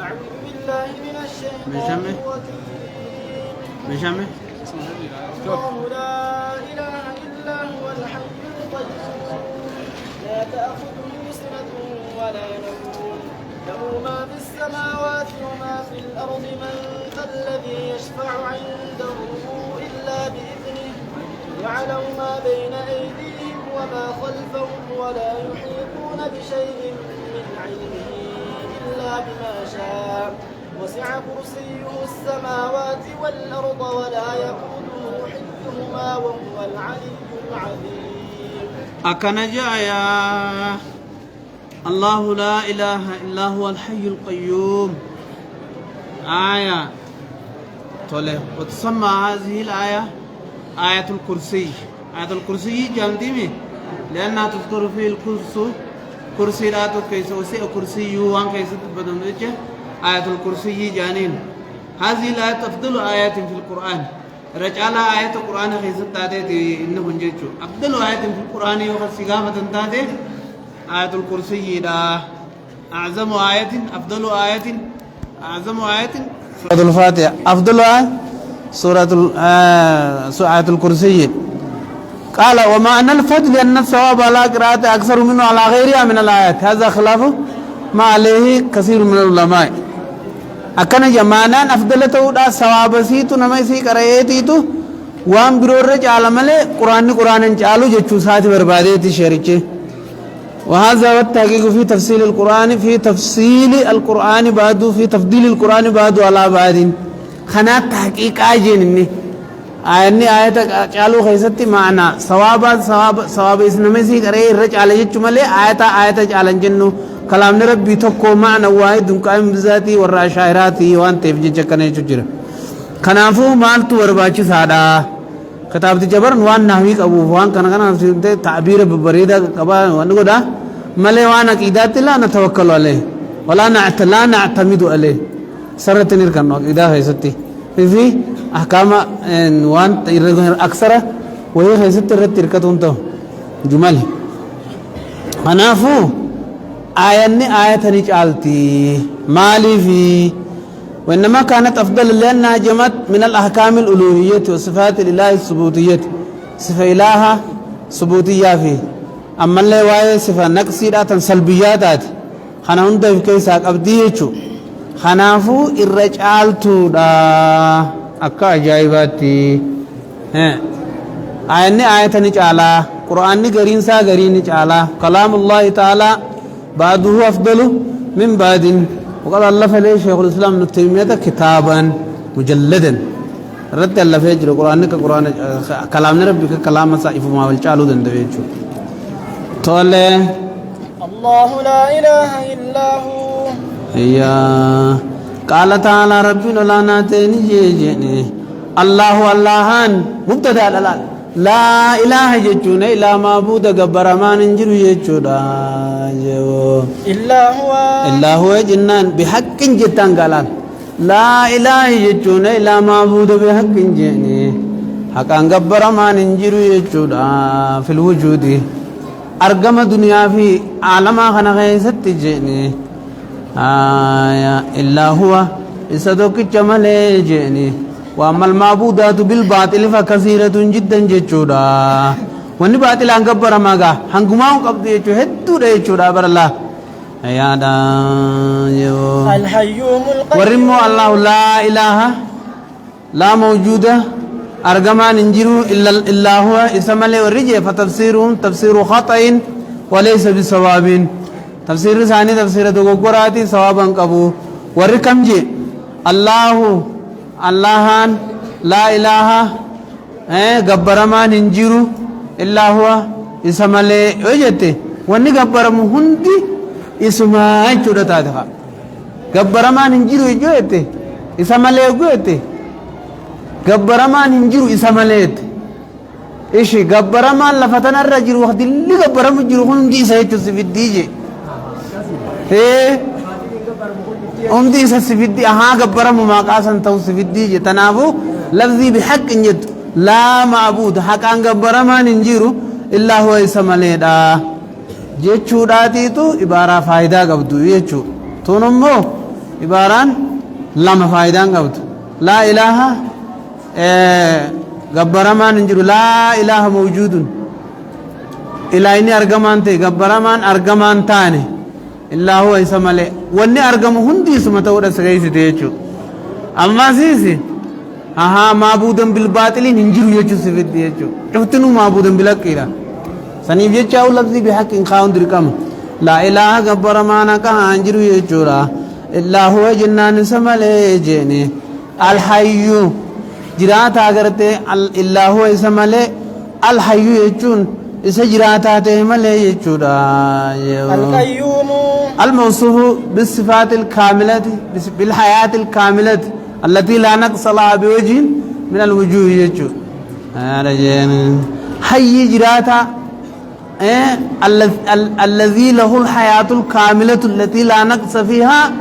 أعوذ بالله من الشيطان الرجيم. الله لا إله إلا هو الحي القيوم لا تأخذه سنة ولا نوم له ما في السماوات وما في الأرض من ذا الذي يشفع عنده إلا بإذنه يعلم ما بين أيديهم وما خلفهم ولا يحيطون بشيء من علمه إلا بما شاء وسع كرسيه السماوات والأرض ولا يئوده حفظهما وهو العلي العظيم. أكنجا يا الله لا إله إلا هو الحي القيوم آية طلع وتسمى هذه الآية آية الكرسي. آية الكرسي جامديمي لأنها تذكر في كرسي لا تذكر وسع كرسي وان كيس بدون آية الكرسي جانين. هذه الآية أفضل آيات في القرآن. رجال آية القرآن خيست تاتي إنه بنجيشو أفضل آية في القرآن يوخذ سقافة تاتي آية الكرسي دا أعظم آية أفضل آية أعظم آية سورة الفاتحة أفضل آية سورة آية الكرسي. قال ومعنى الفضل أن الثواب على قراءة أكثر منه على غيرها من الآيات هذا خلافه ما عليه كثير من العلماء. أكن جمانا أفضلته دا ثواب سيتو نمسي كريتيتو وان برورج عالمله قرآن جالو جچو ساتي برباديتي شريچه. وهذا والتحقيق في تفصيل القرآن في تفصيل القرآن بعد في تفضيل القرآن بعد على بعد خنا تحقيق آجينني آيني آية جالو خيستي معنا ثواب اسنمسي كري رج على جچو مله آية جالن جنو كلام ربي تكو معنى واحد قائم بذاتي والراشائراتي وان تفجي جكنه ججر خنافو مالتو ورباچي سادا كتابتي جبر وان نحوي ابو وان كان تعبير بريده قبا ونغدا ملي وانا عقيدات لا نتوكل عليه ولا نعتمد عليه سرت نركن عقيده هيستي في احكام وان اكثر وهي هيست رتركتون تو جمل خنافو آية آية نجعلتي مالي في وإنما كانت أفضل لأنها جمعت من الأحكام الألوهية وصفات الإله الثبوتية صفة إلها ثبوتية فيه أما اللي واي صفة نقصيرات سلبيات خنا هند في كيساك أبديتشو خنافو الرجالتو دا أكا أجايباتي آية نجعلا قرآن قرين سا قرين نجعلا كلام الله تعالى بعده أفضل من بعد وقال الله فليه شيخ الإسلام ابن تيمية كتابا مجلدا رد الله فيجر القرآن كقرآن كلامنا ربك كلام صائف ما والجالو دندويجو تولى الله لا إله إلا هو يا قال تعالى ربنا لا ناتني جيجني الله اللهان مبتدا لا إله جتون إلا معبود جبار ما ننجر جتودا إلا هو جنان بحق جتان قالان لا إله جتون إلا معبود بحق جني حقا جبار ما ننجر جتودا في الوجود أرقم دنيا في عالم خنا غيثت جني إلا هو إصدق جمال جني وأما المعبودات بالباطل فكثيرة جدا جتشودا وأن باطل أنكبر ماغا هنغماو قبض يجو هدو يجودا بر الله يا دا الحيوم القيوم ورمو الله لا إله لا موجود أرغمان انجرو إلا هو اسم الله ورجي فتفسيرهم تفسير خطأ وليس بصواب تفسير ثاني تفسير دوغوراتي صوابا قبو وركمجي الله اللهان لا إله غبرمان انجرو إلا هو اسم الله وجدته واني غبرم هندي اسمه جودا تادها غبرمان انجرو جوته اسم الله جوته غبرمان انجرو اسم الله ايش غبرمان لفتن الرجل وقت اللي غبرم انجرو هندي سايتو سفيديجي أمدي سفيدي ها غبرم ما قاسن تو سفيديجي تنافو لفظي بحق جد لا معبود حق ان غبرمان انجرو إلا هو اسم الله دا جيچوداتي تو عبارة فائدة قبضو يچو تونمو عباران لما فايدان قبط لا إله قبرمان انجرو لا إله موجود إلهي أرغمان تي قبرمان أرغمان تاني إلا هو يسمى واني أرغم هندي سمتورة سغيسي تيجو أما سيسي ها معبودا بالباطل انجرو يجو سفيد يجو شفتنو معبودا بالحق سنيف يجاو لفظي بحق خاون دركم لا إله قبرمان كها انجرو يجو إلا هو جنان سمالي جيني الحي جراتا أغرت إلا هو سمالي الحي يجون إسا جراتا تهمالي يجون القيوم الموصوف بالصفات الكاملة بالحياة الكاملة التي لا نقص لها بوجه من الوجوه يجون حي جراتا الذي له الحياة الكاملة التي لا نقص فيها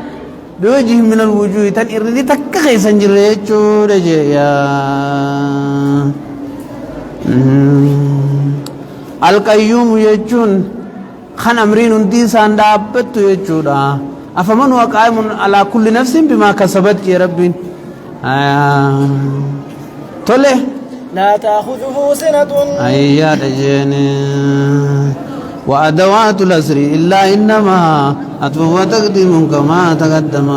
بوجه من الوجوه تنيردي تكخي سنجريتشو رجيا القيوم يجون خان أمرين اندي ساندابت يجودا أفمن هو قائم على كل نفس بما كسبت يا ربي تولي لا تأخذه سنة أيها رجيني وأدوات الأسر إلا إنما أطفو وتقدم كما تقدم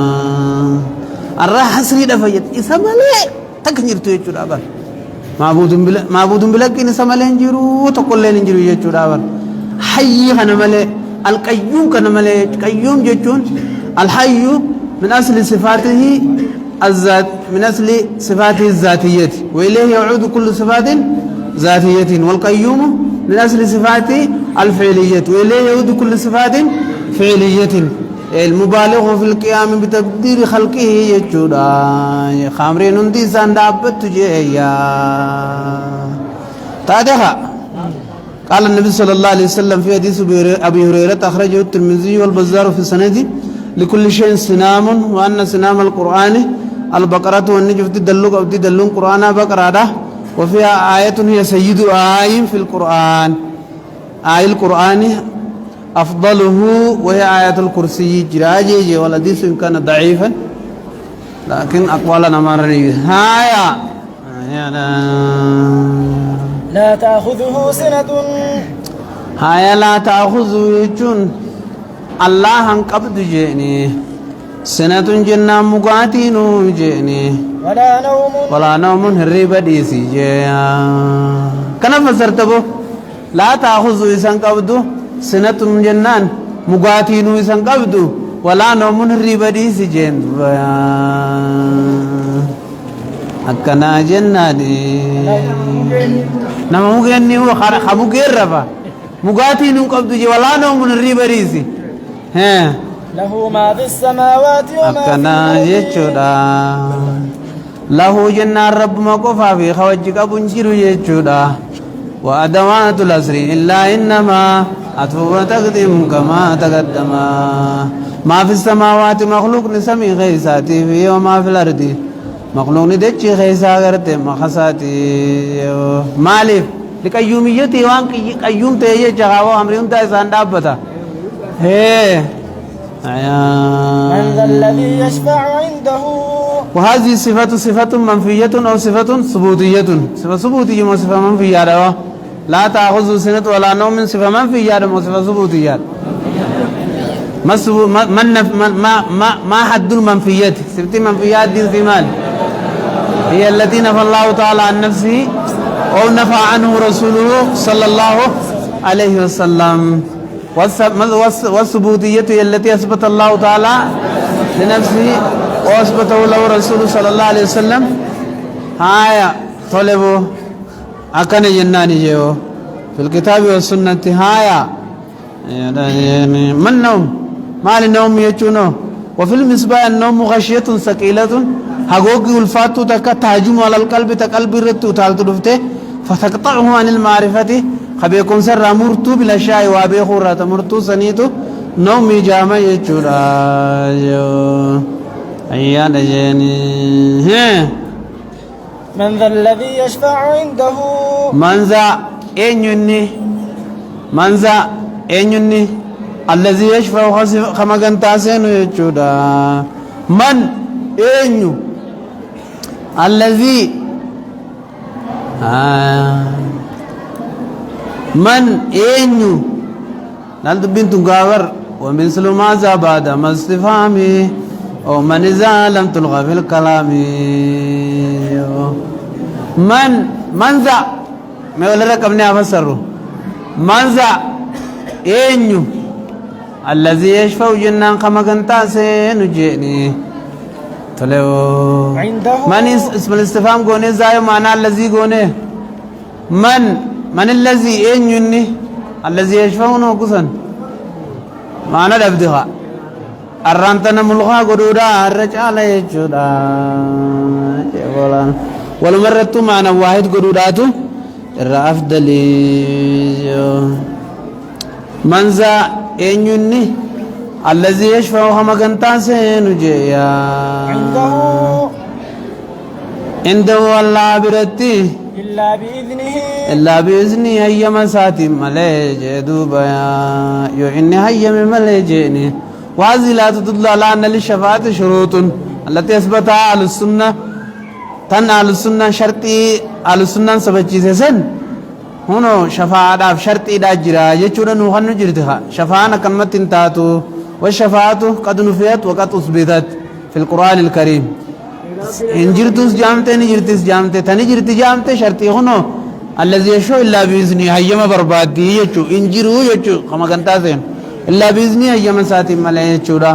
الراح حسري دفيت إسمالي تكنير تيجو دابر معبود بلك إن إسمالي نجيرو تقول لي نجيرو يجو دابر حي خنمالي القيوم خنمالي قيوم جيجون الحي من أصل صفاته الذات من أصل صفاته الذاتية وإليه يعود كل صفات ذاتية والقيوم من أصل صفات الفعلية وإليه يعود كل صفات فعلية المبالغ في القيام بتقدير خلقه يجودا خامرين اندي ساندابت جيا تادها قال النبي صلى الله عليه وسلم في حديث أبي هريرة أخرجه الترمذي والبزار في سند لكل شيء سنام وأن سنام القرآن البقرة والنجف تدلق أو تدلون قرآن بقرة وفيها آية هي سيد آي في القرآن آية القرآن أفضله وهي آية الكرسي جراجي والحديث إن كان ضعيفا لكن أقوالنا مرة هايا لا تأخذه سنة هايا لا تأخذه يجون الله قبض جيني سنة جنة مقاتين جيني ولا نوم هرب ديسي جيا كنا فسرتبو لا تأخذه إسان قبضو سنة جنان مقاتين إسان قبضو ولا نوم هرب ديسي جين أكنا جنة دي نما مقيني هو خمو رفا مقاتين قبضو جي ولا نوم هرب ديسي له ما في السماوات وما في الأرض له جنة رب مقفى في خوجك بنجر يجودا وأدوات الأسر إلا إنما أطفو تقدم كما تقدم ما في السماوات مخلوق نسمي غيساتي فيه وما في الأرض مخلوق ندجي غيسا غرتي مخساتي مالف لقيوميتي وان قيوم تيجي جغاوة أمريون تايسان دابتا من ذا الذي يشفع عنده وهذه صفة منفية أو صفة ثبوتية صفة ثبوتية وصفة منفية لا تأخذ سنة ولا نوم صفة منفية وصفة ثبوتية ما حد المنفيات صفة منفيات دي ثمان هي التي نفى الله تعالى عن نفسه أو نفى عنه رسوله صلى الله عليه وسلم والثبوتية هي التي أثبت الله تعالى لنفسه وأثبته له رسوله صلى الله عليه وسلم هايا طلبوا أكن جناني جيو في الكتاب والسنة هايا من نوم ما للنوم يجونه وفي المصباح النوم غشية ثقيلة حقوق الفاتو تكا تهجم على القلب تقلب الرتو تالتو فتقطعه عن المعرفة خبيكم سر مرتو بلا شاي وابي خورة مرتو سنيتو نومي جامع يجورا أيان جيني من ذا الذي يشفع عنده من ذا أين يني الذي يشفع خما قنتاسين يجودا من أينو الذي من أينو نالد بنت غاور ومثل ماذا بعد ما استفهامي أو من إذا لم تلغى في الكلام من ذا ما يقول لك ابني أفسره من ذا أينو الذي يشفع جنان كما كنت سينجيني تلو من اسم الاستفهام قوني زايو معنى الذي قوني من الذي أينو الذي يشفعونه قصن معنى الابدغاء الرانتنا ملغا قدودا الرجال يجودا والمرة معنى واحد قدوداتو الرافضل منزا أينيني الذي يشفعه مكانتا سينجيا عنده الله برتي إلا بإذنه أيما ساتي مليج دوبا يعني هيا مليجيني وهذه لا تدل على أن للشفاعة شروط التي أثبتها على السنة على السنة شرطي على السنة سبجي سن هنا شفاعة شرطي داجرا يجورا نوخن جرتها شفاعة كلمة تاتو والشفاعة قد نفيت وقد أثبتت في القرآن الكريم إن جرتوس جامته نجرتس جامته تاني جرتي جامته شرطي هنا الذي يشو إلا بإذنه هيما بربادي يجو إن جرو يجو كما كنتا سين إلا بإذنه هيما ساتي ملأ يجورا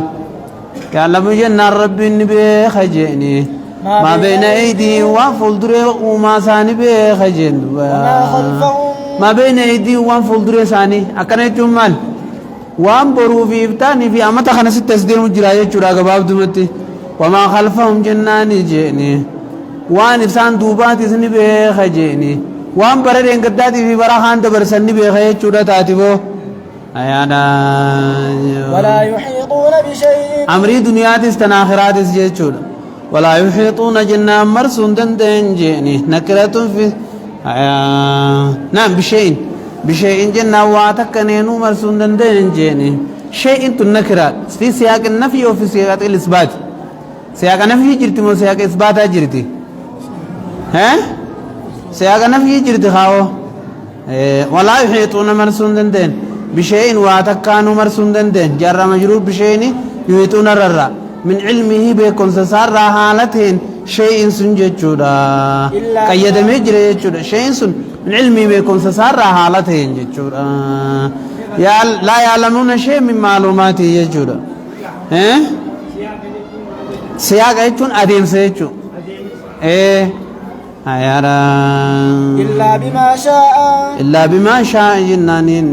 كعلم جنار ربي النبي خجيني ما بين أيدي وفلدر وما ساني بخجين ما بين أيدي وفلدر ساني أكنت مال وام برو في إفتاني في أمتا خنس التسدير مجراية جورا قباب دمتي وما خلفهم جنان جيني وان إفسان دوبات سني بخجيني وام بردين قداتي في براخان تبرسني بخي جورا تاتبو أيانا ولا يحيطون بشيء أمري دنيات استناخرات جيتشورا ولا يحيطون جنة مرسون دندن جيني نكرة في نعم بشيء جنة واتكنينو مرسون دندن جيني شيء تنكرات في سياق النفي وفي سياق الإثبات سياق النفي جرتي مو سياق إثبات جرتي ها سياق النفي جرتي خاو ولا يحيطون مرسون دندن بشيء واتكانو مرسون دندن جرى مجرور بشيء يحيطون الرّا من علمه بيكون سسار حالتين شيء سنجتشودا قيد مجرى جتشودا شيء سن من علمه بيكون سسار حالتين جتشودا لا يعلمون شيء من معلوماته جتشودا سياق يجون أديم سيجو أيارا إلا بما شاء جنانين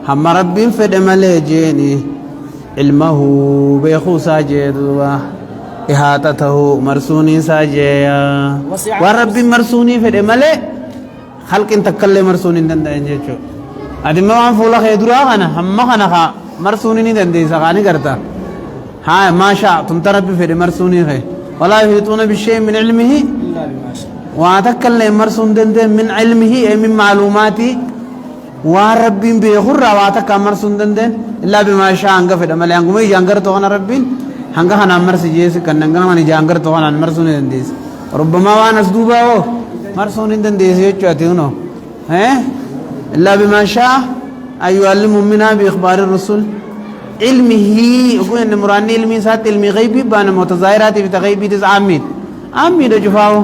هم ربي فدم لجيني علمه بيخو ساجدوا إحاطته مرسوني ساجيا وربي مرسوني فدم ملي خلق تكلم مرسوني دندن جيجو أدي ما وان فولا خيدرا خنا هم خنا خا مرسوني دندي سغاني کرتا ها ما شاء تم تربي فدم مرسوني خي ولا يحيطون بشيء من علمه إلا بما شاء واتكلم مرسون دندن من علمه أي من معلوماتي وربين بيخور رواتك مرسون دندن إلا بما شاء عنك فدا ملي عنكم يجانغر تونا ربين عنك هنا مرس جيس كننغنا من يجانغر تونا مرسون دنديس ربما وانس دوبا هو مرسون دنديس يچاتيونو إلا بما شاء أيها المؤمنون بإخبار الرسول علمه يقول إن مراني علمي سات علمي غيبي بان متظاهرات في تغيبي تزعمين عمي دجفاو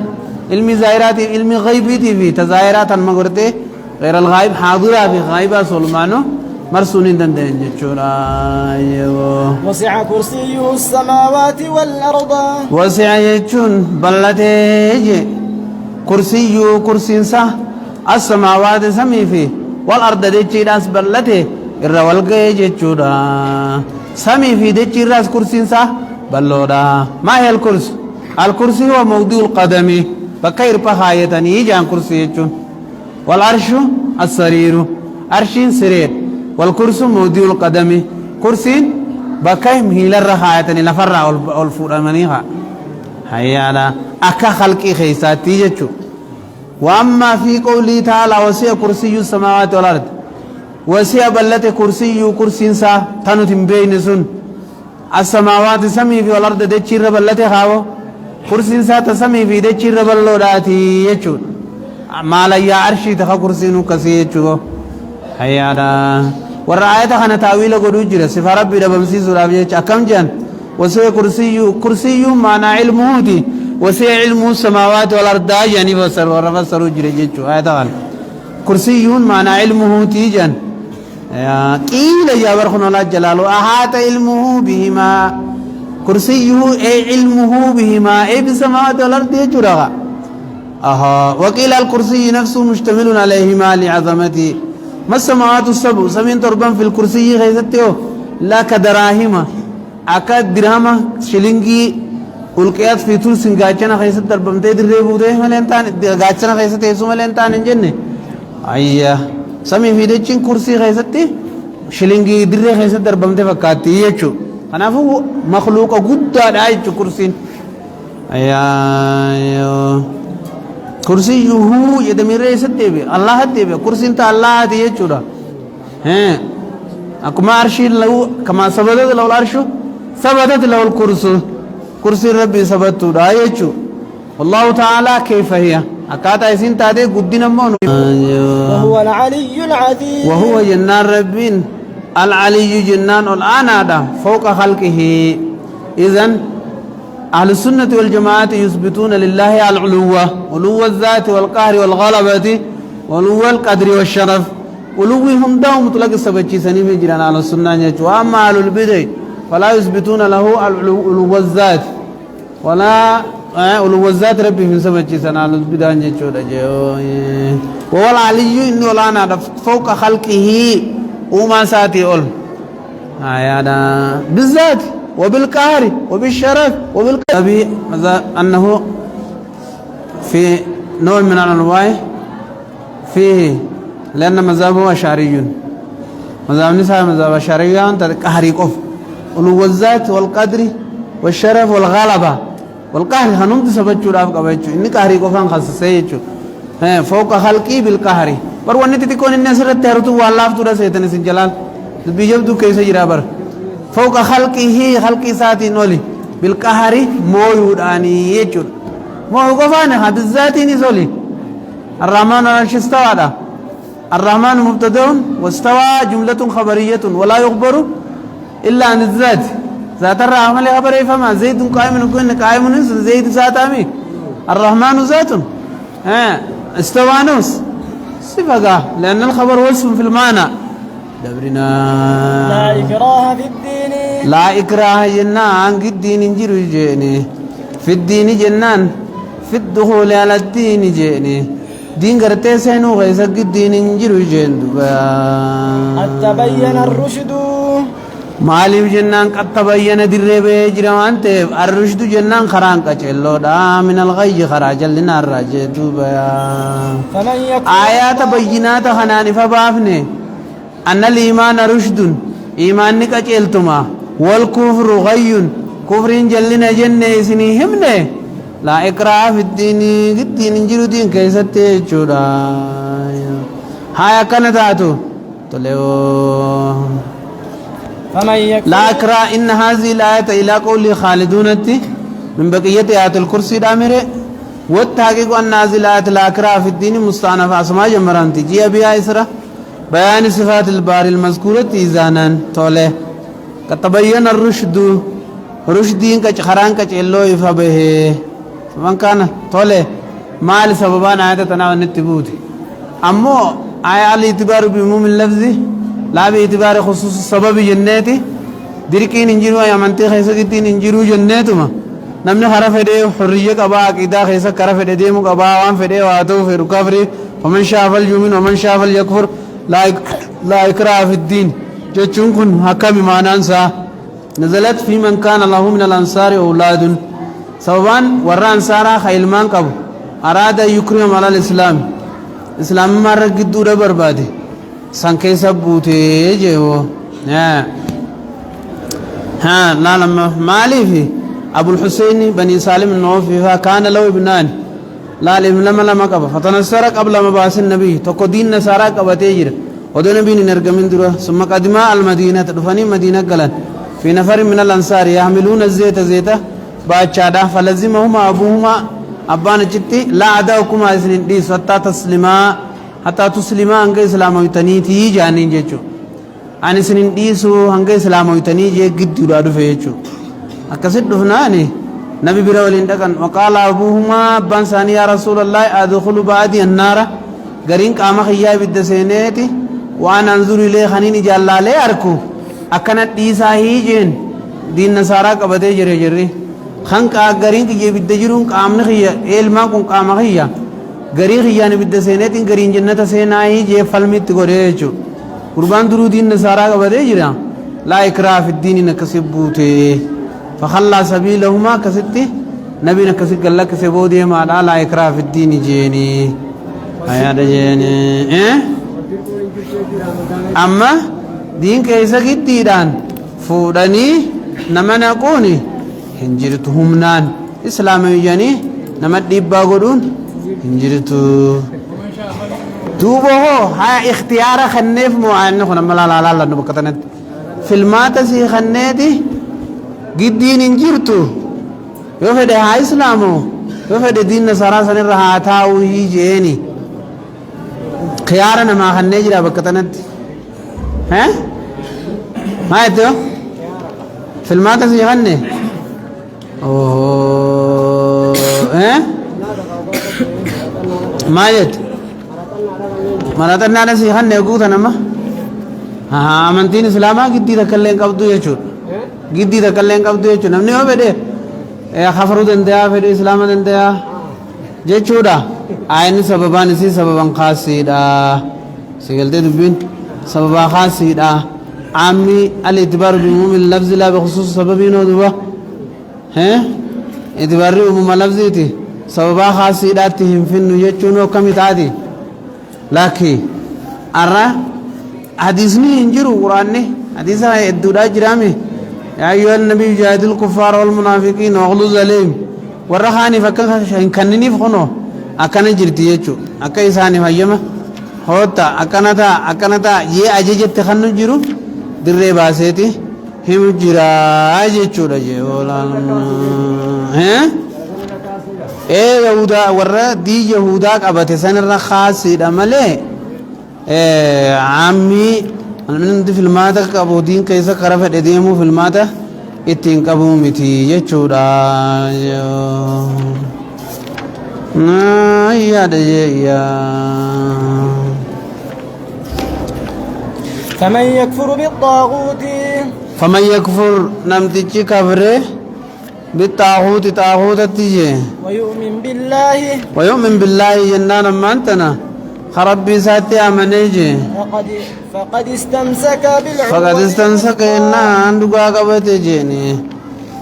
علمي ظاهرات علمي غيبي في تظاهرات المغرته غير الغائب حاضرة في غائبة سلمانو مرسونين دندن جتشورا وسع كرسيه السماوات والأرض وسع يجون بلتي كرسي السماوات سمي فيه والأرض ديتشي راس بلتي الروالقى جتشورا سمي في ديتشي راس كرسي بلودا ما هي الكرسي؟ الكرسي هو موضوع القدم بكير بخايتني جان كرسي يجون والعرش السرير عرشين سرير والكرسي موضوع القدم كرسي بكايم هيل الرخايتني لفرع والفرمانيها هيا على أكا خلقي خيساتي جتشو وأما في قوله تعالى وسع كرسي السماوات والأرض وسع بلت كرسي سا تنتم بين سن السماوات سمي في والأرض دتشير بلت خاو كرسي سا تسمي في دتشير بلوراتي يجود ما لا يعرشي تخا كرسي نكسي يجود حيادا والرعاية خنا تاويل قدوج رسي فربي ربمسي سرابي كم جن وسع كرسي معنى علمه دي وسع علم السماوات والأرض يعني بسر ورفسر جريجو هذا كرسي معنى علمه تيجن قيل يا برخن الله جلاله أحاط علمه بهما كرسيه أي علمه بهما أي بالسماوات والأرض يجرها وقيل الكرسي نفسه مشتمل عليهما لعظمته ما السماوات السبع سمين تربان في الكرسي غيثته لا كدراهم أكاد درهم شلنجي والقياس في طول سنجاچنا خيسة دربمته دربو ده ملنتان جاچنا خيسة تيسو ملنتان إنجنة أيه سمي في دچين كرسي خيسة تي شلنجي درة خيسة دربمته فكاتي يچو أنا فو مخلوق قد داعي كرسي أيه كرسي هو يدمير خيسة تبي الله تبي كرسي انت الله تي يچو دا हैं अकुमा अर्शी लव कमा सबदत लव अर्शु सबदत लव कुर्सु कुर्सी रब्बी सबतु रायचु अल्लाह ताला كيف هي अकाता ऐसिन तादे गुद्दी नम्मोन وهو العلي العظيم وهو جنان ربين العلي جنان الآن هذا فوق خلقه إذن أهل السنة والجماعة يثبتون لله علو الذات والقهر والغلبة علو القدر والشرف علوهم دوم مطلق سبتشي سنيف جيران على السنة وأما أهل البدع فلا يثبتون له علو الذات ولا علو الذات ربي في سبتشي سنة على البدع وهو العلي إنه لا نعرف فوق خلقه وما ساتي أول هذا بالذات وبالقهر وبالشرف وبالقدر أنه في نوع من الأنواع فيه لأن مذهبه أشعري مذهب نساء مذهب أشعري أنت قهري قف علو الذات والقدر والشرف والغلبة والقهر هنوم تسبب جراف كبيتشو إني قهري قفان خاصة فوق خلقي بالقهر پر ونی تتكون الناس رتهرتو والله فتورا سيتني سنجلال بيجب دو كيسة جرابر فوق خلقه خلقي ساتي نولي بالقهر مويود آني يجود مويود قفان هذا الذاتي نزولي الرحمن العرش استوى الرحمن مبتدأ واستوى جملة خبرية ولا يخبر إلا عن الذات ذات الرحمن خبر فما زيد قائم كن قائم زيد ذات أمي الرحمن ذات استوى نوس صفة لأن الخبر وصف في المعنى دبرنا لا إكراه في الدين لا إكراه جنان في الدين جرو جيني في الدين جنان في الدخول على الدين جيني دين قرتي سينو غيسك الدين انجرو جندو قد تبين الرشد ماليف جنان قد تبين دربه جروان تيب الرشد جنان خران كچلو دا من الغي خراج لنا الراجدو بيا آيات بينات خنان فبافني أن الإيمان رشد إيمان كچلتما والكفر غي كفر جلنا جنة سني همنه لا إكراه في الدين انجرو دين كيسة چودا هاي كنتاتو تلو لا إكراه إن هذه الآية إلى قول خالدون من بقية آيات الكرسي دامره والتحقيق أن هذه الآية لا إكراه في الدين مستأنفة أسماء جمرانتي جي بها إسرا بيان صفات الباري المذكورة إذانا تولي كتبين الرشد رشدين كخران كچلو إفابه من كان تولي مال سببان آيات تناول النتبوت أمو آية الاعتبار بعموم اللفظ لا باعتبار خصوص السبب جناتي دركين انجروا يا منطقة خيسة كتين انجروا جناتما نمني خرف ده حرية كبا عقيدة خيسة كرف ده ديمو كبا وان فده واتو في ركافري ومن شاف الجمين ومن شاف اليكفر لا إكراه في الدين جتشون كن حكم معنانسا نزلت في من كان له من الأنصار أولاد سببان ورا أنصارا خيلمان كبو أراد يكرم على الإسلام إسلام مرة قدورة بربادي سانكي سبوتي جيو لا لما مالي في أبو الحسين بني سالم النوفي فكان له ابنان لا لما كبا فتنصر قبل مبعث النبي تقو دين نصارى كبا تيجر ودون بين نرجمين درا ثم قدما المدينة دفني مدينة قلن في نفر من الأنصار يحملون الزيت زيته باچادا فلزمهما أبوهما أبان جتي لا أداؤكما إسنين ديس حتى تسلما أنك إسلام ويتنيتي جانين جيچو أن إسنين ديسو أنك إسلام ويتني جي قد يرادو فيچو أكسد دفناني نبي براولين دكان وقال أبوهما أبان ثاني يا رسول الله أدخل بعدي النار غرين قام خيا بالدسينيتي وأنا أنظر إليه خنين جلالي أركو أكنت ديسا هيجين دين نصارى قبضي جري جري خنق غرين كي بدجرون قام نخيا علما كون قام خيا غري خيا نبدسينيتي غرين جنة سيناي جي فلمت غوريچو قربان درو دين نصارى قبضي جرا لا إكراه في الدين نكسبوتي فخلى سبيلهما كستي نبي نكسب قال لك سبودي ما لا إكراه في الدين جيني هيا جيني أما دين كيسا كتيران فوداني نمنا كوني هنجرتهم نان إسلامي جاني نمت ديبا قدون هنجرتو دوبه هاي اختيار خنف معين خنا ملا لا لا لا نبكتنت فيلمات سي خنيتي قدين هنجرتو يوفد هاي إسلامو يوفد دين نصارى سنر هاتاو هيجيني خيارنا ما خنيجرا بكتنت ها ما يتو في الماتة سيغني اوه ها ما يت مراتنا ناس سيغني قوتا نما ها امنتين اسلاما قدي تكلين قبضو يچون قدي تكلين قبضو يچون نمني هو بده خفرو دندیا فدي اسلاما دندیا جچودا عين سببان سي سببان خاصيدا سيغلتي دبين سببا خاصيدا عامي الاعتبار بعموم اللفظ لا بخصوص سببين ودوا ها اعتبار عموم اللفظيتي سببا خاصيدا تهم فين يچونو كميتادي لكن ارى حديثني انجرو قراني حديث ادودا جرامي يا ايها النبي جاهد الكفار والمنافقين واغلظ عليهم ورخاني فكن كنني فخنو akana jirti yechu akka isani hayyama hota akanata ye ajejette khanu jiru dirre baseti himu jira jechuudha je wala yahuda warra di yahuda qabate sanirra khasida male ammi almin di filmata qabudin kaysa qarafa dedemu filmata ittin qabu miti jechuudha يا دجيا فمن يكفر بالطاغوت نمتجي كفره بالطاغوت طاغوت تجي ويؤمن بالله جنان ما انتنا خربي ساتي امنيجي فقد استمسك إنا عندك قبته جيني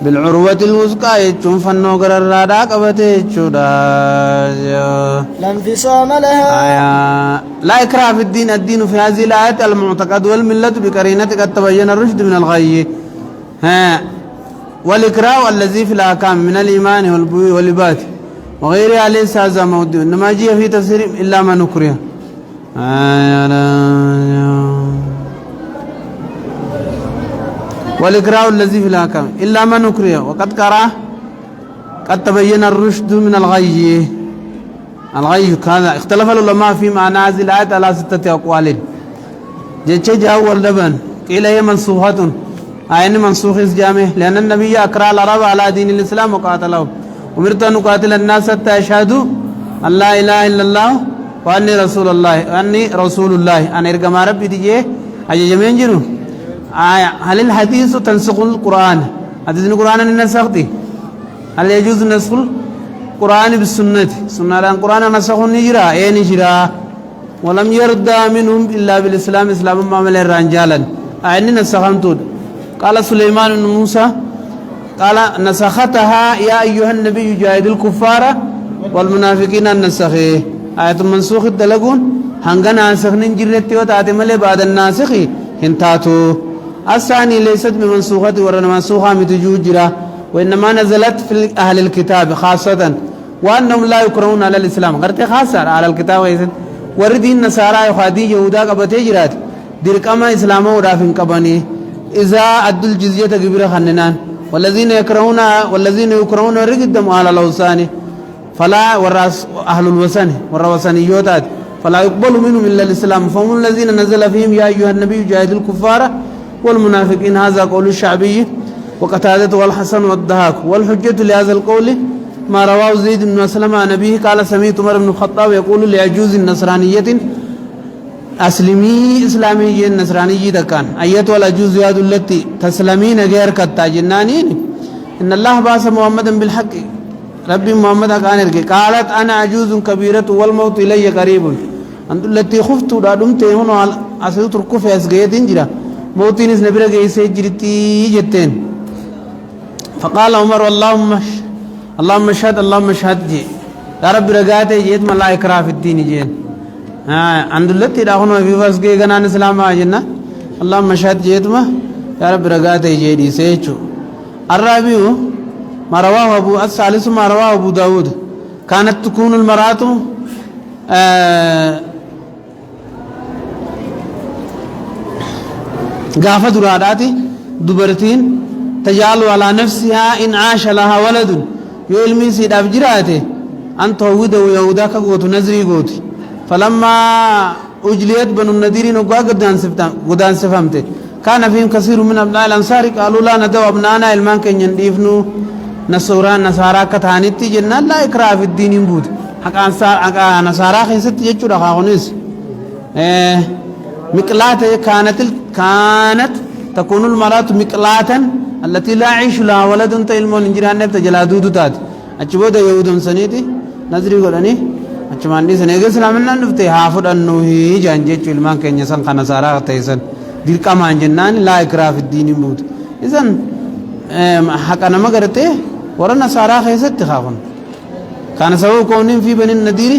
بالعروة الوثقى يجون فنو قررادا قبته يجودا لا انفصام لها لا إكراه في الدين في هذه الآية المعتقد والملة بقرينة قد تبين الرشد من الغي والإكراه الذي في الأحكام من الإيمان واللبات وغيرها ليس هذا موضوع إنما جاء في تفسير إلا ما نكره والإكراه الذي في الأحكام إلا ما نكره وقد قرأ قد تبين الرشد من الغي كذا اختلف العلماء في معنى هذه الآية على 6 أقوال جاء أول لبن قيل هي منسوخة آية منسوخ جامع لأن النبي أكره العرب على دين الإسلام وقاتلهم أمرت أن أقاتل الناس حتى يشهدوا أن لا إله إلا الله وأني رسول الله أنا إرجع ربي تجيه أجي جميع جنو هل الحديث تنسخ القرآن حديث القرآن نسختي هل يجوز نسخ القرآن بالسنة سنة القرآن نسخ نجرا نجرا ولم يرد منهم إلا بالإسلام إسلام ما مل الرجالا أعني نسخهم تود قال سليمان بن موسى قال نسختها يا أيها النبي جاهد الكفار والمنافقين النسخه آية منسوخ الدلقون هنغنا نسخ نجرتي وتأتي ملي بعد الناسخ هنتاتو الثاني ليست بمنسوخة ورنا منسوخة متجوجرة وإنما نزلت في أهل الكتاب خاصة وأنهم لا يكرهون على الإسلام غرتي خاصة على الكتاب وردين النصارى يخادي يهودا قبتي جرات dirqama islaamaa udhaafin qabanii إذا أدوا الجزية كبيرة خننان والذين يكرهون رقدم على الأوثان فلا وراس أهل الوثن والوثنيات فلا يقبل منهم إلا الإسلام فهم الذين نزل فيهم يا أيها النبي جاهد الكفار والمنافقين هذا قول الشعبي وقتادة والحسن والضحاك والحجة لهذا القول ما رواه زيد بن أسلم عن أبيه قال سمعت عمر بن الخطاب يقول لعجوز النصرانية أسلمي إسلامي النصرانية دكان أيتها العجوز يا التي تسلمين غير كتا جنانين إن الله بعث محمدا بالحق ربي محمد كان قالت أنا عجوز كبيرة والموت إلي قريب أنت التي خفت دادمت هنا أسيط ركوف أسجيت جرا موتين نبرة جيسي جرتي جتين فقال عمر اللهم اشهد اللهم اشهد جي يا رب رجعت جيت ما إكراه في الدين جين عند التي داخلنا في فاسقي جنان الإسلام عجنا اللهم اشهد جيت ما يا رب رجعت جي سيجو الرابع ما رواه الثالث ما رواه أبو داود كانت تكون المرأة قافة راداتي دبرتين تجعل على نفسها إن عاش لها ولد يلمي سيد أبجراته أن توهد ويهودا كغوت نزري غوت فلما أجليت بنو النذير نقوا قدان سفهمته كان فيهم كثير من أبناء الأنصار قالوا لا ندعو أبناءنا إلمان كن يندفنوا نصارى كتانيتي جنة لا إكراه في الدين بود حقا نصارى خيست يجو رخاونيس مقلات كانت تكون المرأة مقلاتا التي لا يعيش لها ولد تلمون انجران نبت جلادود تات أجبود يهودم سنيتي نظري قولني أجمان دي سنيقل سلامنا نفتي حافظ أنه هي جانجيش إلمان كن يسان خنصارى تيسان دير كمان جنان لا إكراه في الدين بود إذن حقا نما قرته ورا نصارى خيست تخافون كان سبب كونهم في بني النذير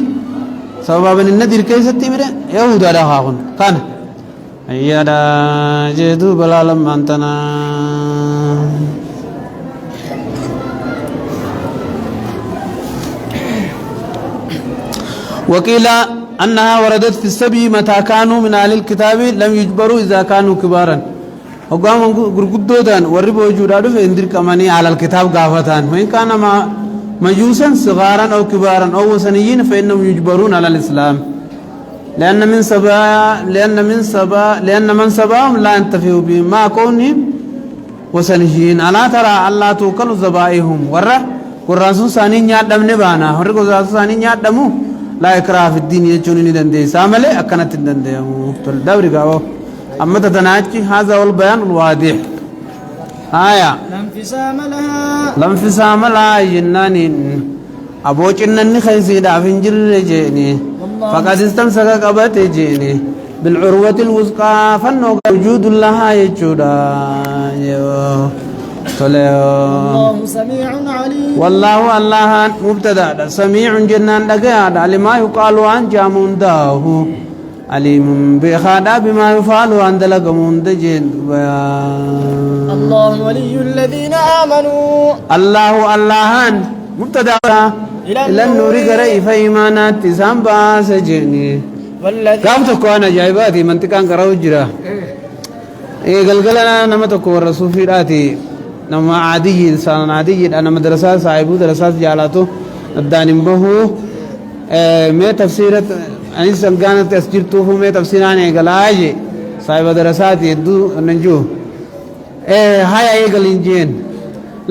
سبب بني النذير كيست تمره يهودا لا خافون كان يدا جدو بلالم أنتنا وقيل أنها وردت في السبي متى كانوا من أهل الكتاب لم يجبروا إذا كانوا كبارا وقام غرغدودان وربو جودادو فاندر كماني على الكتاب غافتان وإن كان مجوسا صغارا أو كبارا أو وثنيين فإنهم يجبرون على الإسلام لأن من سباهم لا ينتفعوا بهم ما كونهم وثنيين ألا ترى الله توكل ذبائهم ورّا قرّاسون سانين يادم نبانا ورّا قرّاسون سانين يادمو لا إكراه في الدين يجوني ندندي سامله أكنت ندندي تول دوري قاو أما تتناجي هذا هو البيان الواضح آية لا انفصام لها جناني أبو جناني خيسي دافن جر جيني فقد استمسك قبت جيني بالعروة الوثقى فنو وجود لها يجودا الله سميع عليم والله الله مبتدا سميع جنان دغا لما يقال عن جامون داه عليم بخدا بما يفعل عند لقمون دجين الله ولي الذين آمنوا الله مبتدا إلى النور قرأي فإيمانات تسامبا سجني كم تكون جايباتي منطقان قرأوا جرا قلقلنا نمتكو الرسول في راتي نما عادي إنسان عادي أنا مدرسة صاحبه دراسات جالاتو الداني بهو ما تفسيرت أنا سمعنا تفسير توفو ما تفسيرانه قلاجي صاحب دراسات يدو ننجو هاي قلينجين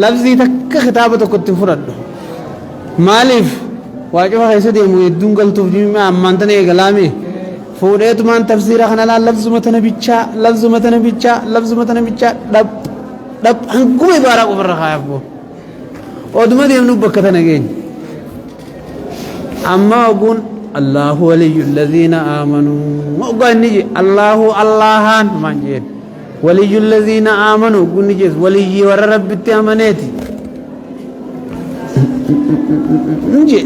لفظي تك خطابته كنت فرد مالف واجبه هيسدي مو يدون قال تفجيم ما أمانتني قلامي فوريت مان تفسير خنا لا لفظ متن بيتشا دب هنقوم يبارك وبرخايفه ودما دي منو بكتنا جين أما أقول الله ولي الذين آمنوا ما أقول نيجي الله ما نجين ولي الذين آمنوا أقول نيجي ولي ورا رب التأمناتي نجي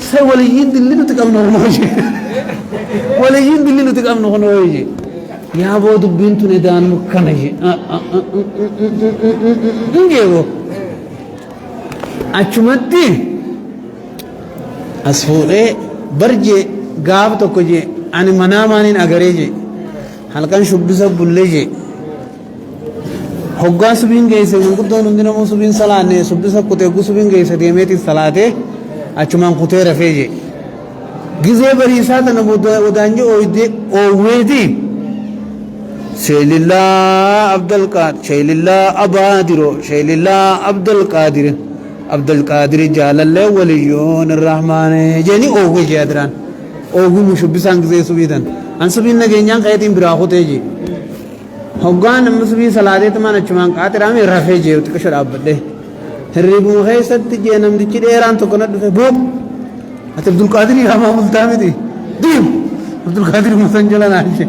سي وليين دليل تكمل نوجي وليين دليل تكمل نوجي يا بود بنت ندان مكانجي نجيبو أشمتي أسفوري برجي غاب تكوجي أنا منامانين أغريجي halkan shubbisa bullee jee hoggaa subiin geesse gurguddoon hundi namoo subiin salaanne shubbisa kutee gu subiin geesse deemeeti salaatee achumaan kutee rafee jee gizee bariisaa tana wadaanjee oowweeti sheelillaa abdalqaadir sheelillaa abaadiro sheelillaa abdalqaadir abdalqaadir jaalallee waliyyoon irrahmaane jeeni oowwe jee adiraan oowwimu shubbisaan gizee subiitan an subiin nageenyaan qayetiin biraa kutee jee hoggaan namni subii salaateeti maan achumaan qaatiraame rafee jee xiqqasho dhaabbadhe hirribuma keessatti jee namtichi dheeraan tokko na dhufe boob ati abdulqaadirii hamaa bultaa miti diim abdulqaadirii musan jala naan jee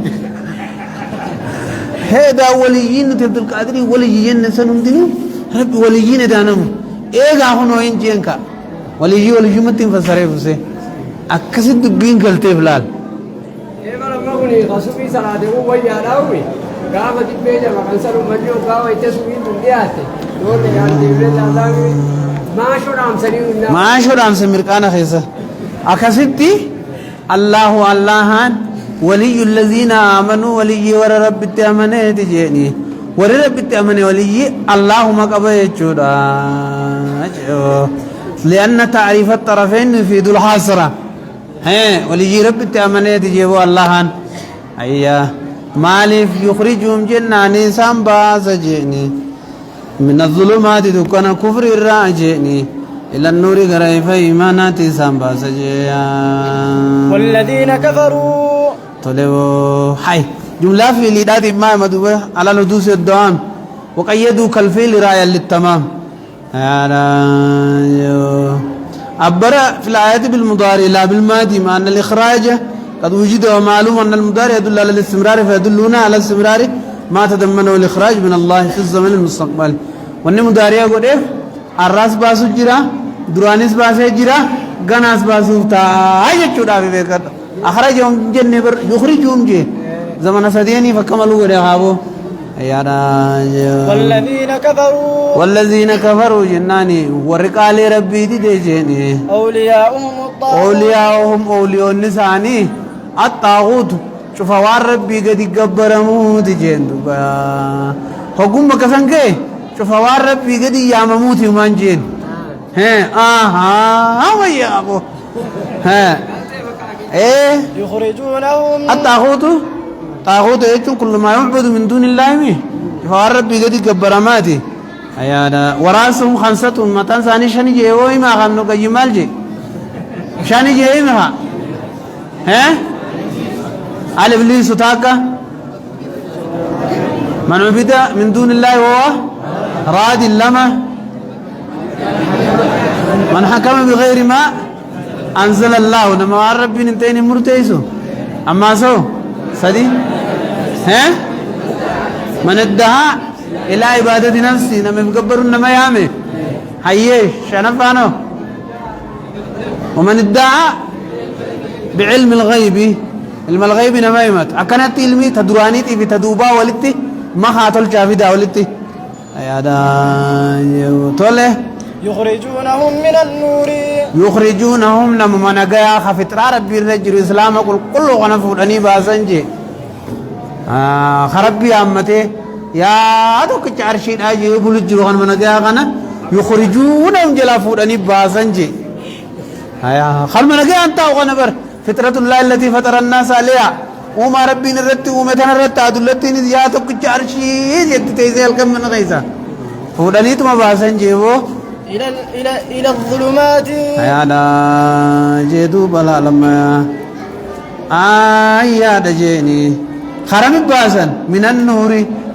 heedaa waliyyiin nuti abdulqaadirii waliyyiin san hundinuu rabbi waliyyiin edaanamu eegaa hunoo hin jeenka waliyyii waliyyumatti hin fassaree fuse akkasit dubbiin galteef laal kuni khasubi salate ko wayya dawi gaafa dibbe jama kan saru majo gaawa ite subi dundiyaate dole yaan dibbe dawi maashoodhaam samirqaana keessa akkasitti allahu allahan waliyyu allaziina aamanuu waliyyii warra rabbitti amaneeti jeeni warri rabbitti amane waliyyii allahuma qaba jechuudha lianna taarifa الطرفين يفيد الحصر وليجي رب التأمنية تجيبوا اللهان أيها مالف يخرجهم جناني سامبا سجيني من الظلمات دكنا كفر الراجيني إلى النور غريب إيمانات سامبا سجيا والذين كفروا طلبوا حي جملة في لداد ما مدوبة على لدوس الدوام وقيدوا كالفيل رايا للتمام عبر في الآيات بالمضارع لا بالماضي مع أن الإخراج قد وجد ومعلوم أن المضارع يدل على الاستمرار فيدلنا على الاستمرار ما تضمنه الإخراج من الله في الزمن المستقبل وأن المضارع يقول إيه الراس باسو جرا درانيس باسو جرا غناس باسو تاية چودا في بيكت أخرجهم جنة يخرجهم جي زمن سديني فكملوا غير هابو والذين كفروا جناني ورقال ربي دي جيني أولياؤهم أولياء النساني الطاغوت شوف وار ربي قد يقبرمو دي جين حكوم بكسن كي شوف وار ربي قد يامموت يمان جين ويا أبو يخرجونهم الطاغوت طاغوت يجون كل ما يعبد من دون الله مي فاربي قد كبرماتي ايانا وراسهم خمسة متان ثاني شني جي وي ما خمنو قيمال جي شاني جي ما على ابليس تاكا من عبد من دون الله وهو راد لما من حكم بغير ما انزل الله نما ربي نتين مرتيسو اما سو سدي من ادعى إلى عبادة نفسي نما مكبر نما يامي حيش شنفانو ومن ادعى بعلم الغيب علم الغيب نما يمت أكنت علمي تدرانيتي في تدوبا ولتي ما خاطل جافدا ولتي أيادا توله يخرجونهم من النور يخرجونهم لما منقيا خفترا ربي الرجل إسلام كل غنفور أني باسنجي خربي أمته يا أدوك تعرشين أجي يقول الجروان من جاهنا يخرجونهم جلافور أني باسنجي هيا خل من جاه أنت وغنبر فطرة الله التي فطر الناس عليها وما ربي نرتي ومتنا رتي أدلتي نزياتك تعرشين يتتيزيل كم من غيزة فوراني تما باسنجي وہ إلى الظلمات هيا دا جدو بلا لما يا دجيني خرم باسن من النور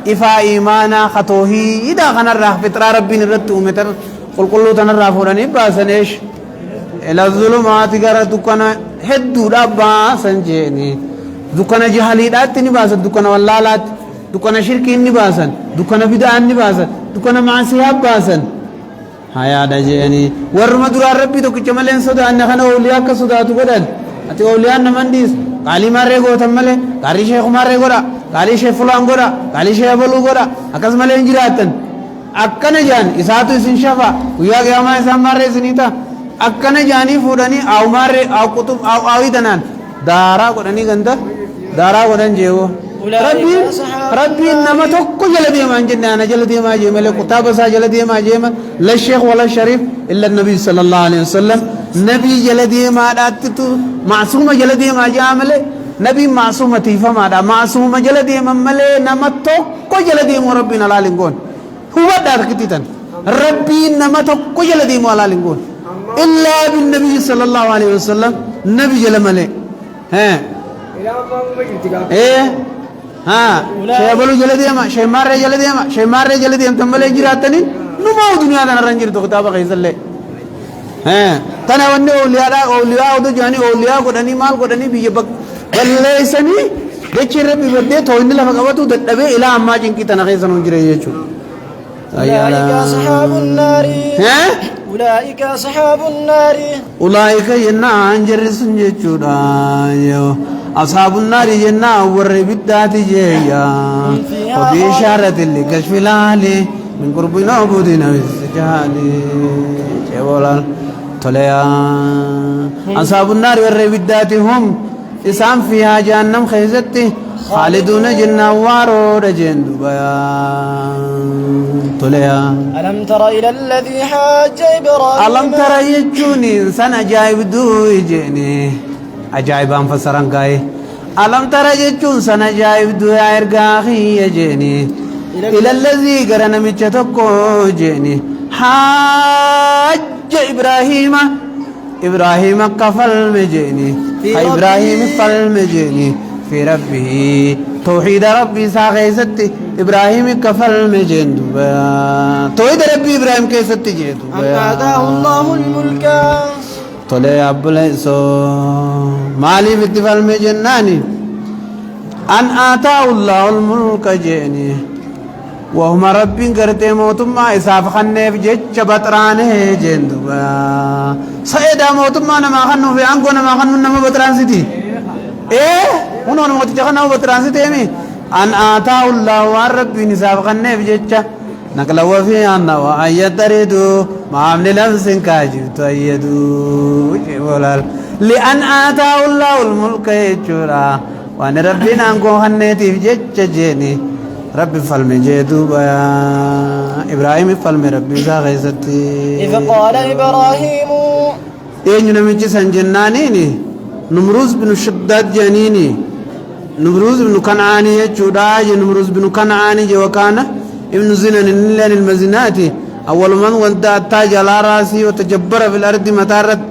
إفا إيمانا خطوهي إذا خنا الرح فطرة ربي نرد ومتر قل كله تنرى فوراني باسن إيش إلى الظلمات قرأ دكنا هدو ربا سنجيني دكنا جهاليات نباسن دكنا واللالات دكنا شركين نباسن دكنا بدعان نباسن دكنا معصية باسن هيا دجيني ورما درا ربي تو كجملين صدا أن خنا أولياء كصدا تقولن أتي أولياء نمنديس قالي مارة غو تملة قالي شيخ مارة غورا قالي شيخ فلان غورا قالي شيخ أبلو غورا أكاس ملين جراتن أكنا جان إساتو إسنشافا ويا جاما إسام مارة إسنيتا أكنا جاني فوراني أو مارة أو كتب أو إدنان دارا قراني غندا دارا قران جيو ربي إنما تكو جلدي ما عندنا أنا جلدي ما جيم له كتاب سا جلدي ما جيم لا الشيخ ولا الشريف إلا النبي صلى الله عليه وسلم نبي جلدي ما داتتو معصوم جلدي ما جامله نبي معصوم تيفا ما دا معصوم جلدي ما مله نما تكو جلدي مو ربنا لا لينغون هو دار كتيتن ربي إنما تكو جلدي مو لا لينغون إلا بالنبي صلى الله عليه وسلم نبي جلمله ها إيه ها شيء بلو جلدي ما شيء مارة جلدي ما تملي جراتني نما الدنيا ده نرنجر تو كتابة خيزله ها تنا وني أولياء ودو جاني أولياء كودني مال كودني بيجبك بلله سني دكتور بيبدأ تويني لما كبتو تتبع إلى أما جنكي تنا خيزان ونجري يجوا أولئك أصحاب النار أولئك أصحاب النار أولئك ينا أنجر سنجتشورا أصحاب النار ينا وربدات جيا وبإشارة لكشف العالي من قرب نعبدنا بالسجال جوالال طليا أصحاب النار وربدات هم إسام فيها جهنم خيزته خالدون جنة وارو رجين دبيا طليا ألم تر إلى الذي حاج إبراهيم ألم تر يجوني إنسان أجايب دو يجيني أجايب أنفسران قاي ألم تر يجون إنسان أجايب دو يرقاخي يجيني إلى الذي قرن مجتكو جيني حاج إبراهيم كفل مجيني إبراهيم فل مجيني في ربه توحيد ربي ساغيست إبراهيم كفل مجين دوبا توحيد ربي إبراهيم كيست جي دوبا أن آتاه الله الملك طلع أبو ليسو مالي في التفال مجناني أن آتاه الله الملك جيني وهم ربي قرتي موتما إساف خنف جيش بطرانه جين دوبا سيدا موتما نما خنو في عنكو نما خنو نما بطران سيتي إيه هنا نموت جهنا وبترانسيت يمي أن آتاه الله وربي نساب خنّي في جتة نقلا وفي أنا وأيد تريدو ما عمل لمس كاجو تأيدو جبلال لأن آتاه الله الملك يجورا وأن ربنا نكون خنّي في جتة جيني ربي فلم جدو بيا إبراهيم فلم ربي ساغيستي إذ قال إبراهيم إيه نمشي سنجنانيني نمروز بن شداد جانيني نمروز بن كنعاني يجوداج نمروز بن كنعاني وكان ابن زنان الليل المزناتي أول من ودع التاج على راسي وتجبر في الأرض متارت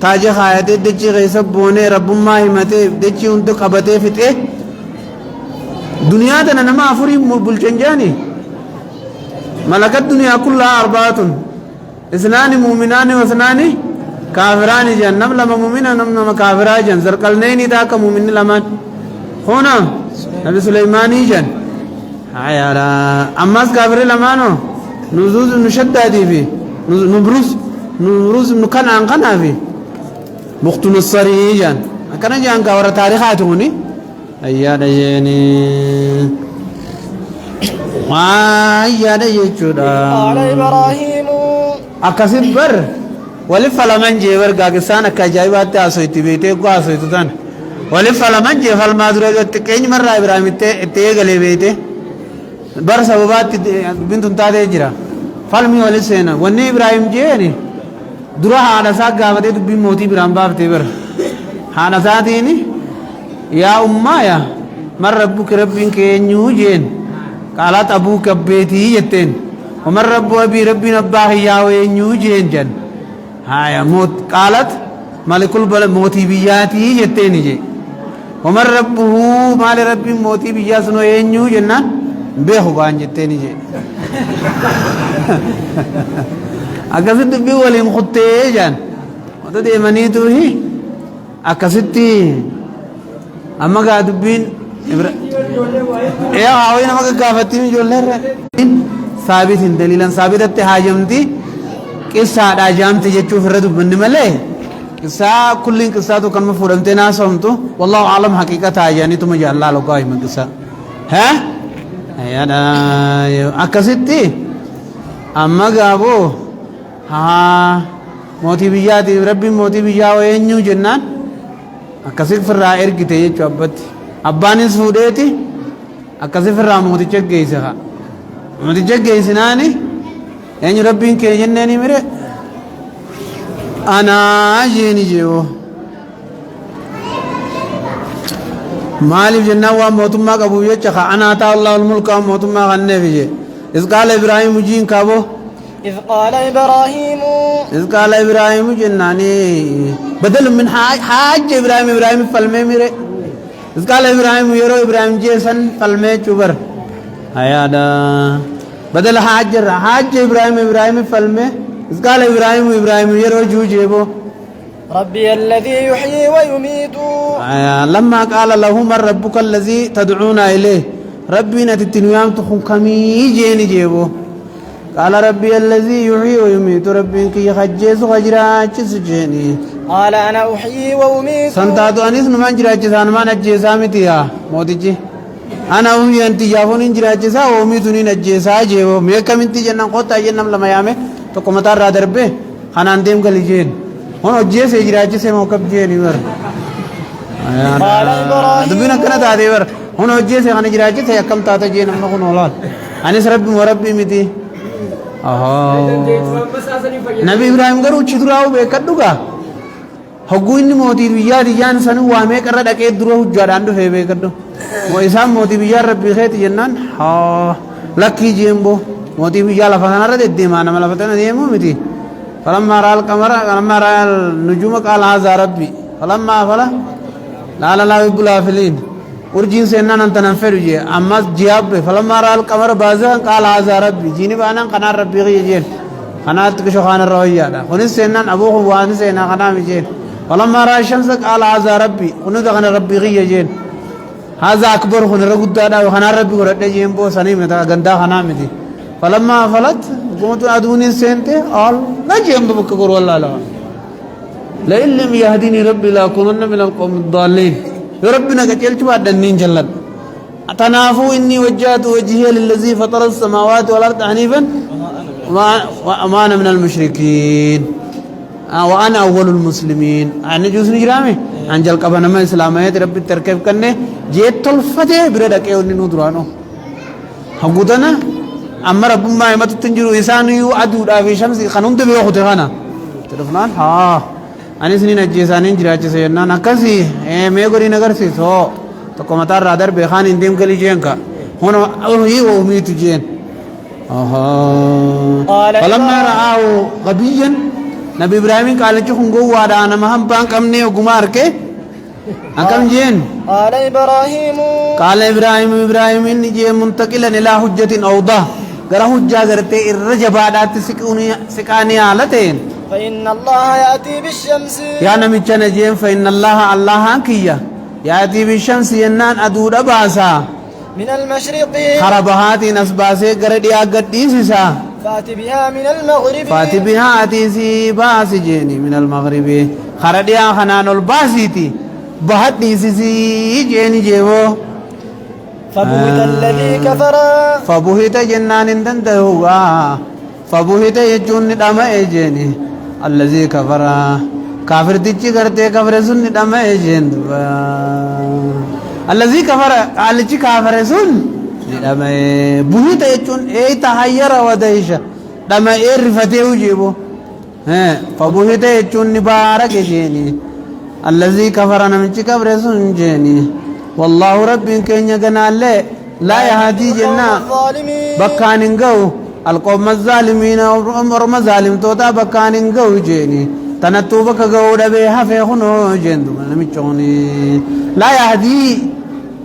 تاج خايته دجي غيسبوني رب ما همته دجي انتو قبته فته دنيا تنا نما أفري بلجنجاني ملك الدنيا كلها أربعة اثنان مؤمنان واثنان كافران جن نم لما مؤمن نم كافرا جن زرقلنين ذاك مؤمن لما هنا نبي سليماني جن هايارا أماس كافر لما نو نزوز نشدادي في نبروز نكان عن كنا في مقت نصري جن كنا جان كورا تاريخاتوني أيانا جني أيانا يجودا قال إبراهيم أكسب بر ولف لمن جبر قاقسان كجايبات أسويت بيته قو أسويت تان ولف لمن جفل ما درجة تكين مرة إبراهيم تيجي بيته بر سببات بنت تادي جرا فلمي ولسنا وني إبراهيم جيني درا هذا ساق قابته تبي موتي إبراهيم باب تبر هذا ساتيني يا أمّا يا مر ربك ربك نيوجين قالت أبوك بيتي يتين ومر رب أبي ربي نباه يا وينيوجين جن هاي موت قالت ملك البلد موتي بياتي يتين جي ومر ربه مال ربي موتي بياسنو ينيو جنان بيه بان يتين جي أكثر تبي ولين خطة جان وتدي مني توهي أكثر أما قاعد بين إيه هاوي نما كافتي من جولر ثابت دليلا ثابت التهاجمتي قصة راجامتي جتشو فرد بن ملء قصة كل قصة تو كم فرمتي ناس هم تو والله عالم حقيقة يعني تو مجال الله لقاي من قصة ها يا دا أكستي أما قابو ها موتي بيجاتي ربي موتي بيجا وينيو جنان أكسر في الرائر كتير جوابت أباني سودتي أكاسف الرامو تججي سها متججي سناني يعني ربين كي جنني مري أنا أجيني جيو مالي جنة وموتما كابو يجخا أنا أتا الله الملك وموتما غنى فيه إذ قال إبراهيم جين كابو إذ قال إبراهيم جناني بدل من حاج إبراهيم فلمي ميري إذ قال إبراهيم يرو إبراهيم جيسن فلمي چوبر هيادا بدل حاج إبراهيم فلمي إذ قال إبراهيم يرو جوجيبو ربي الذي يحيي ويميت لما قال له من ربك الذي تدعون إليه ربنا تتنوام تخون كمي جيني جيبو قال ربي الذي يحيي ويميت ربي كي يخجيس وخجراج سجيني قال أنا أحيي وأميت سنتاتو أنيس نمان جراج سانما نجيسا متيا موتيجي أنا أحيي أنت جافون جراج سا وأميتني نجيسا جيبو ميكا منتي جنن قوتا جنن لما يامي تو كمتار را دربه خانان ديم قلي جين هون أجيس جراج سا موكب جيني ور قال إبراهيم دبينا كنا تادي ور هون أجيس خان جراج سا يكم تاتا جين نمخون أولاد أنيس ربي وربي متي نبي إبراهيم قالوا تشدراو بكدوكا هقول إني موتي بيجار رجال سنو وامي كرر دكيت دروه جاران دو هي بكدو وإسام موتي بيجار ربي خيت جنان لكي جيمبو موتي بيجار لفتنا رد الدمانة ما لفتنا ديمو متي فلما رأى القمر فلما رأى النجوم قال هذا ربي فلما فلا لا لا يقول فلين ورجين سنان أنت ننفر جي أما جياب فلما رأى القمر بازا قال هذا ربي جيني بانا قنا ربي غي جين قنا تكشو خان الروية دا خنس سنان أبوه وان سنان قنا مجين فلما رأى الشمس قال هذا ربي خنو دغنا ربي غي جين هذا أكبر خن رغد دا وخنا ربي ورد جين بو سنيم تا غندا خنا مدي فلما فلت قمت أدوني سنتي قال لا جيم بكور والله لا لئن لم يهديني ربي لأكونن من القوم الضالين ربنا قتلت بعد النين جلد تنافوا إني وجهت وجهي للذي فطر السماوات والأرض حنيفا وما أنا من المشركين وأنا أول المسلمين أنا جوز نجرامي أنجل كبنا ما إسلامية ربي تركب كنّه جيت الفتى بردك يوني ندرانو هقولنا أما رب ما يمت تنجرو إنسان يو أدود أبي شمس خنوم تبيه خدهنا تلفنان أنا سنين أجيسانين جراج سيرنا نكسي ميغوري نگر سي سو تو كمتار رادر بخان انديم كلي جين کا هون هي وميت جين فلما رآه غبيا نبي إبراهيم قال چخون گو وادا انا مهم پان کمنے گمار کے اکم جين قال إبراهيم إني جي منتقلا إلى حجة أوضح غرا حجة غرتي الرجبادات سكاني آلتين فإن الله يأتي بالشمس يا نمي نجيم فإن الله كيا يأتي بالشمس ينان أدود باسا من المشرق خربهات نسباسي قردي أقديسيسا فأتي بها من المغرب فأتي بها أتيسي باسي جيني من المغرب خردي خنان الباسيتي بهت نيسيسي جيني جيبو فبهت الذي كفر فبهت جنان دندهوا فبهت يجون ندما جيني الذي كفر كافر تيجي کرتے کفر سن ندما جين الذي كفر قال تيجي كافر سن ندما بهت يجون اي تحير ودايش دما رفته وجيبو فبهت يجون نبارك جيني الذي كفر نمچ كفر سن جيني والله رب كن جنال لا يهدي جنا بكاننغو القوم الظالمين ورم ظالم توتا بكاننغو جيني تنتو بكغو دبه حفخنو جند نمچوني لا يهدي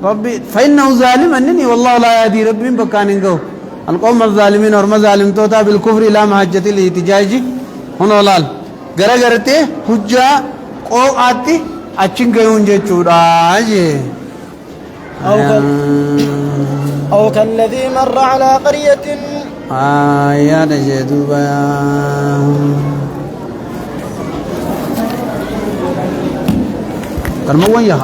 ربي فإنه ظالم أنني والله لا يهدي ربي بكاننغو القوم الظالمين ورم ظالم توتا بالكفر لا محجة الاحتجاج هنا لال غرغرته حجة قواتي أچنگيون جچودا جي أو كالذي مر على قرية يا نجدو بيان كرمو وين يا